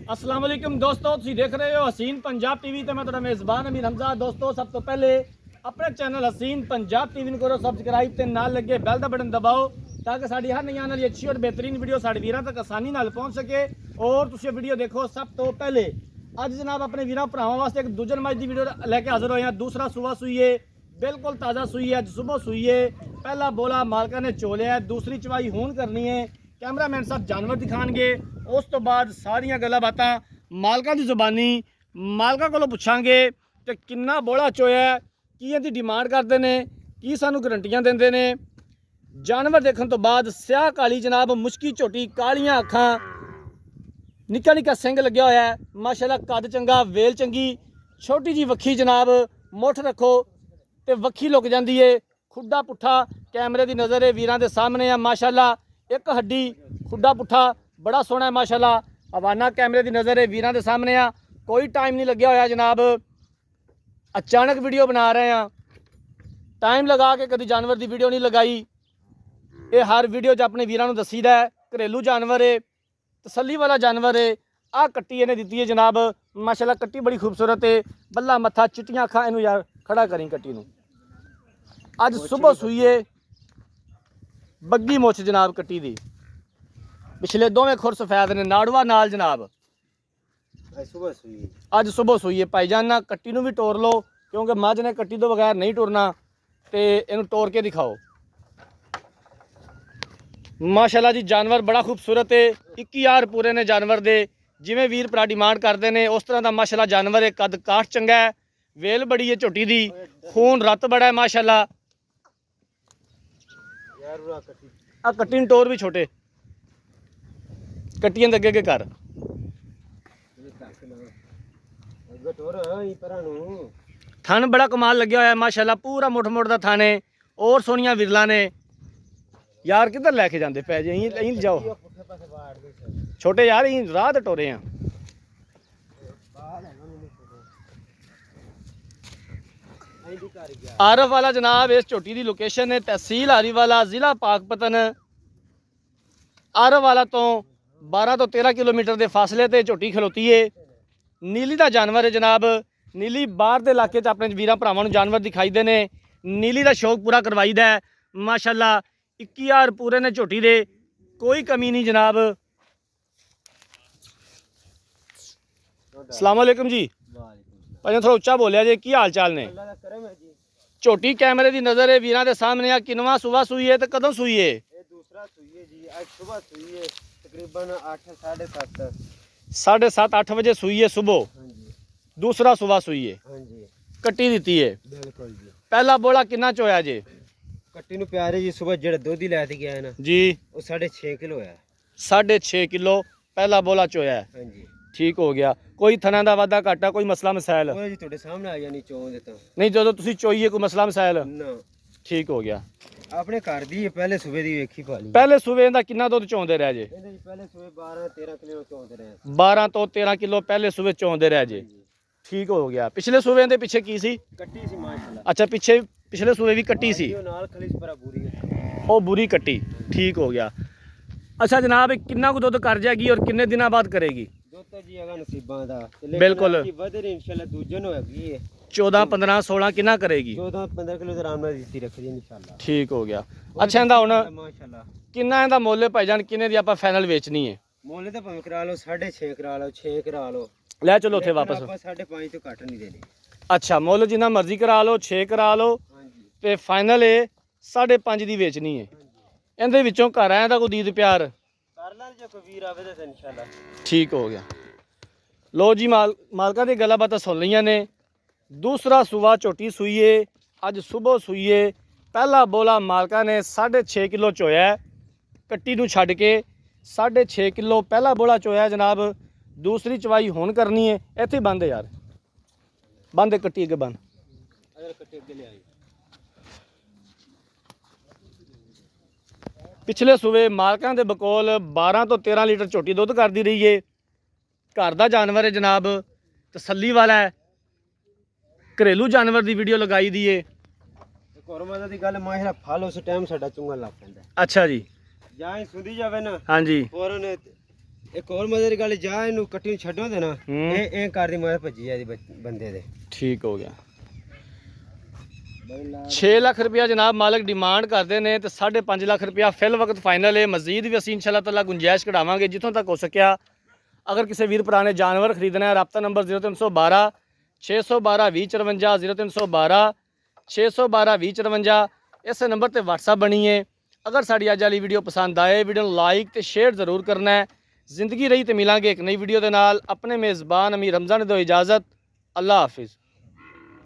अस्सलाम वालेकुम दोस्तों, तुसीं देख रहे हो हसीन पंजाब टीवी ते मैं तुहाडा मेज़बान अमीर हमजा। दोस्तों सब तो पहले अपने चैनल हसीन पंजाब टीवी नूं करो सबसक्राइब ते नाल लगे बैल दा बटन दबाओ ताकि साडी हर नई आने वाली अच्छी और बेहतरीन वीडियो साडे वीरां तक आसानी नाल पहुंच सके और तुसीं वीडियो देखो सब तो पहले। अज जनाब अपने वीरां भरावां वास्ते एक दूजन मैच की वीडियो लैके हाजिर होए हैं। दूसरा सूआ सूई है, बिल्कुल ताज़ा सूई है, अज सुबह सूई है। पहला बोला मालका ने चोलिया है, दूसरी चवाई हूण करनी है। कैमरामैन साहब जानवर दिखाएंगे, उस तो बाद सारियां गल्लां बातां मालका की जुबानी मालका कोलों पुछांगे कि किन्ना बोला चोया है, की इहदी डिमांड करते हैं, की सानू गरंटियां देंदे ने। जानवर देखने तो बाद स्याह काली जनाब, मुश्की झोटी, कालियां अखां, निक्का निक्का सिंग लग्या होया है, माशाल्लाह कद चंगा, वेल चंगी, छोटी जी वक्खी जनाब, मुठ रखो तो वक्खी लुक जाती है। खुड्डा पुट्ठा कैमरे की नज़र है, वीरां दे सामने है माशाल्लाह। एक हड्डी खुड्डा पुट्ठा बड़ा सोहना है माशाल्लाह। हवाना कैमरे की नज़र है, वीरां दे सामने आ। कोई टाइम नहीं लग्या होया जनाब, अचानक वीडियो बना रहे हैं, टाइम लगा के कभी जानवर की वीडियो नहीं लगाई। ये हर वीडियो च अपने वीरां नूं दसीदा है। घरेलू जानवर है, तसल्ली वाला जानवर है। आ कट्टी इन्हें दी है जनाब, माशाल्लाह कट्टी बड़ी खूबसूरत है। बल्ला मत्था, चिट्टियां अखां, इनू यार खड़ा करी कट्टी नूं। अज सुबह सूईए, बग्गी मुछ जनाब कट्टी दी, पिछले दोवें खुर सफैद ने, नाड़वा नाल जनाब। अज सुबह सूईए भाईजान ना कट्टी नूं भी टोर लो, क्योंकि मझ ने कट्टी तो बगैर नहीं टुरना, तो इनू टोर के दिखाओ। माशाल्लाह जी जानवर बड़ा खूबसूरत है। 21,000 पूरे ने जानवर दे, जिमें वीर भरा डिमांड करते हैं उस तरह का माशाल्लाह जानवर है। कद काठ चंगा है, वेल बड़ी है झोटी दी, खून रत बड़ा है माशाल्लाह। आ कट्टी टोर भी छोटे कट्टियां अगे के कर थन बड़ा कमाल लग्या होया माशाल्लाह, पूरा मुठ मुठ दा थाने और सोनिया विरला ने। यार किधर लैके जाते पै जे, यहीं जाओ छोटे यार, यहीं राह ते टोरे हैं। आरफ वाला जनाब इस झोटी की लोकेशन है तहसील हारीवाला, जिला पाकपतन। आरफ वाला तो 12 तो 13 किलोमीटर के फासले ते झोटी खलोती है। नीली का जानवर है जनाब। नीली बाहर के इलाके अपने वीरां भरावां नूं जानवर दिखाई दे ने, नीली का शौक पूरा करवाईदा है माशाल्लाह। 21,000 पूरे ने झोटी दे, कोई कमी नहीं जनाब। अस्सलाम वालेकुम जी, भाई थोड़ा उच्चा बोलिया जी, की हाल चाल ने? झोटी कैमरे की नज़र है, वीरां दे सामने आ। किनवा सुबह सूई है तो कदों सूई है? दूसरा सूई है जी, आज सुबह सूई है, तकरीबन 8, 7:30 8 बजे सूई है सुबह। दूसरा सुबह सूई है, कट्टी दी है। बिल्कुल जी। पहला बोला किन्ना चोया जे? कट्टी नूं प्यारे जी, सुबह जेड़ा दूध ही लैके गया है ना जी, वो 6.5 किलो है। 6.5 किलो पहला बोला चोया है। हाँ जी, ठीक हो गया। कोई थना का वाधा घाटा, कोई मसला मसाइल? जी तुहाडे सामने आ जानी चों दे तो नहीं, जो तुसी चोईए कोई मसला मसाइल? ना, ठीक हो गया। अपने घर दी है, पहले सुबह दी वेखी पाली। पहले सूबे का किन्ना दुध चोंदे रह जे? ਇਹਦੇ ਜੀ ਪਹਿਲੇ ਸੂਏ 12-13 ਕਿਲੋ ਚੋਂਦੇ ਰਹੇ। 12 तो 13 किलो पहले सूबे चोंदे रह जे। ठीक हो गया। पिछले सूबे के पिछे की सी? ਕੱਟੀ ਸੀ ਮਾਸ਼ਾਅੱਲਾ। अच्छा पिछले सूबे भी कट्टी सी? ਉਹ ਨਾਲ ਖਲੀਸ ਪਰ ਬੂਰੀ ਹੈ। ਉਹ बुरी कट्टी। ठीक हो गया। अच्छा जनाब, किन्ना को दुध कर जाएगी और किन्ने दिनों बाद करेगी? ਦੁੱਧ ਤਾਂ ਜੀ ਹੈਗਾ ਨਸੀਬਾਂ ਦਾ, बिल्कुल। ਵਧੇ ਇਨਸ਼ਾਅੱਲਾ ਦੂਜੇ ਨੂੰ ਹੈਗੀ ਹੈ। 14 15 16 किन्ना करेगी? 14-15 किलो तो आराम ਨਾਲ ਦਿੱਤੀ ਰੱਖਦੀ ਇਨਸ਼ਾਅੱਲਾ। ठीक हो गया। अच्छा ਇਹਦਾ ਹੁਣ ਮਾਸ਼ਾਅੱਲਾ ਕਿੰਨਾ ਇਹਦਾ ਮੁੱਲ ਭਾਈਜਾਨ, ਕਿੰਨੇ ਦੀ ਆਪਾਂ ਫਾਈਨਲ ਵੇਚਣੀ ਹੈ? ਮੁੱਲ ਤਾਂ ਭਾਵੇਂ ਕਰਾ ਲਓ 6.5 ਕਰਾ ਲਓ 6 ਕਰਾ ਲਓ, ਲੈ ਚਲੋ ਉੱਥੇ ਵਾਪਸ। ਆਪਾਂ 5.5 ਤੋਂ ਘੱਟ ਨਹੀਂ ਦੇਣੀ। ਅੱਛਾ ਮੁੱਲ ਜਿੰਨਾ ਮਰਜ਼ੀ ਕਰਾ ਲਓ, 6 ਕਰਾ ਲਓ, ਹਾਂਜੀ ਤੇ ਫਾਈਨਲ ਇਹ 5.5 ਦੀ ਵੇਚਣੀ ਹੈ। ਇਹਦੇ ਵਿੱਚੋਂ ਘਰ ਆਇਆ ਤਾਂ ਕੋਈ ਦੀਦ ਪਿਆਰ ਕਰ ਲਾਂ ਜੇ ਕੋਈ ਵੀਰ ਆਵੇ ਤਾਂ ਇਨਸ਼ਾਅੱਲਾ। ਠੀਕ ਹੋ ਗਿਆ। ਲੋ ਜੀ ਮਾਲਕਾਂ ਦੀ ਗੱਲਾਂ ਬਾਤਾਂ ਸੁਣ ਲਈਆਂ ਨੇ। दूसरा सूबा झोटी सूईए, अज सुबह सूईए। पहला बोला मालका ने 6.5 किलो चोया है, कट्टी नूं छड्ड के 6.5 किलो पहला बोला चोया जनाब। दूसरी चवाई हुण करनी है। इत्थे बंद है यार, बंद है कट्टी अगे बंद। अगर कट्टे अगे ले आई पिछले सूबे मालकां दे बकोल 12 तो 13 लीटर झोटी दुध करती रही है। घर का जानवर है जनाब, तसल्ली वाला है। घरेलू जानवर की वीडियो लगाई दी है। कोरमा दी गल माहिरा फल उस टाइम साडा चुंगन लग पैंदा। अच्छा जी, ਜਾਂ ਹੀ ਸੁੰਦੀ ਜਾਵੇ ਨਾ हाँ जी, ਫੌਰਨ ਇੱਕ ਹੋਰ ਮਜ਼ੇ ਦੀ ਗੱਲ ਜਾ ਇਹਨੂੰ ਕੱਟੀ ਨੂੰ ਛੱਡੋ ਤੇ ਨਾ ਹੂੰ। ਇਹ ਕਰਦੀ ਮਗਰ ਭੱਜੀ ਆ ਇਹਦੀ ਬੰਦੇ ਦੇ। ਠੀਕ ਹੋ ਗਿਆ। 6 ਲੱਖ ਰੁਪਇਆ ਜਨਾਬ ਮਾਲਕ ਡਿਮਾਂਡ ਕਰਦੇ ਨੇ ਤੇ 5.5 ਲੱਖ ਰੁਪਇਆ ਫਿਲ ਵਕਤ ਫਾਈਨਲ ਹੈ। ਮਜ਼ੀਦ ਵੀ ਅਸੀਂ ਇੰਸ਼ਾਅੱਲਾ ਤਾਲਾ ਗੁੰਜਾਇਸ਼ ਕਢਾਵਾਂਗੇ ਜਿੱਥੋਂ ਤੱਕ ਹੋ ਸਕਿਆ। ਅਗਰ ਕਿਸੇ ਵੀਰ ਭਰਾ ਨੇ ਜਾਨਵਰ ਖਰੀਦਣਾ ਹੈ ਰਾਬਤਾ ਨੰਬਰ 0312 612 2054 0312 612 2054 ਇਸ ਨੰਬਰ ਤੇ WhatsApp ਬਣੀ ਹੈ। ਅਗਰ ਸਾਡੀ ਅੱਜ ਵਾਲੀ ਵੀਡੀਓ ਪਸੰਦ ਆਏ ਵੀਡੀਓ ਨੂੰ ਲਾਈਕ ਤੇ ਸ਼ੇਅਰ ਜ਼ਰੂਰ ਕਰਨਾ ਹੈ। ਜ਼ਿੰਦਗੀ ਰਹੀ ਤੇ ਮਿਲਾਂਗੇ ਇੱਕ ਨਈ ਵੀਡੀਓ ਦੇ ਨਾਲ। ਆਪਣੇ ਮੇਜ਼ਬਾਨ ਅਮੀਰ ਰਮਜ਼ਾਨ ਦਿਓ ਇਜਾਜ਼ਤ। ਅੱਲਾ ਹਾਫਿਜ਼।